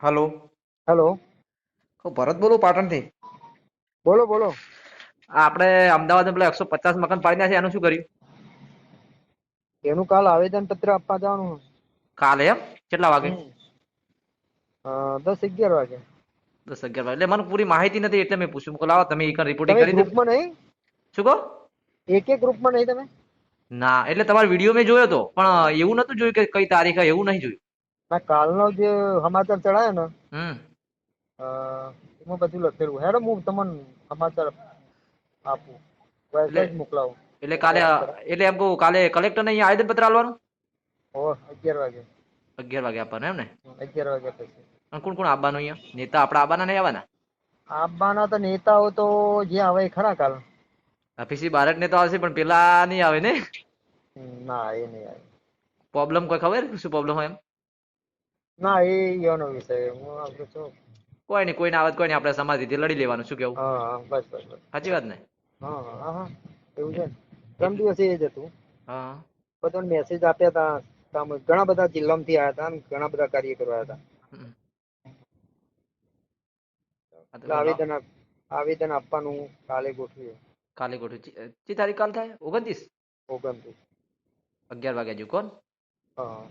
Hello. Hello. ભરત બોલું પાટણથી. બોલો બોલો. આપણે અમદાવાદમાં પેલા 150 મકાન પાડી નાખ્યા એનું શું કર્યું? એનું કાલ આવેદન પત્ર આપવા જવાનું. કાલે એમ કેટલા વાગે? હમ 10-11 વાગે. 10-11 વાગે. એટલે મને પૂરી માહિતી નથી એટલે મેં પૂછ્યું કે લાવો તમે એક રિપોર્ટિંગ તમે કરી દે. ગ્રુપમાં નહીં? શું કહો? એક ગ્રુપમાં નહીં તમે? ના એટલે તમારો વિડીયો મેં જોયો હતો પણ એવું નતું જોયું કે કઈ તારીખે એવું નહીં જોયું. ના, કાલનો જે સમાચાર ચડાયો ને હમ એમાં બધું લખેલું. હેડો હું તમને સમાચાર આપું, એટલે મેસેજ મોકલાવું. એટલે કાલે એટલે એમ કહું કાલે કલેક્ટરને અહીંયા આવેદન પત્ર આલવાનું? ઓ 11 વાગે. 11 વાગે આપવાનું એમ ને? 11 વાગ્યા પછી. અને કોણ કોણ આવવાનું અહીંયા? નેતા આપણા આવવાના નહીં આવવાના? આવવાના તો નેતાઓ તો જે આવે એ ખરા કાલ. પીસી બારડ ને તો આવશે પણ પેલા નહીં આવે ને? ના, એ નહીં આવે. પ્રોબ્લેમ કોઈ ખબર શું પ્રોબ્લેમ હોય એમ? ના, એ એનો વિષય હું આપણે શું. કોઈ નહીં, કોઈને આવત કોઈ નહીં, આપણે સમાજ રીતે લડી લેવાનું. શું કેવું? હા હા, બસ બસ બસ. સાચી વાત ને? હા હા હા, એવું છે ને. 3 દિવસે એ જ હતું. હા. બધાને મેસેજ આપ્યા હતા. ઘણા બધા જિલ્લામાંથી આવ્યા હતા અને ઘણા બધા કાર્યકરો આવ્યા હતા. હમ. એટલે આવેદન આપવાનું કાલે ગોઠવ્યું. કાલે ગોઠવી ચી તારીખ કાલ થાય? 29? 29. 11 વાગ્યા જેવું કોણ? હા.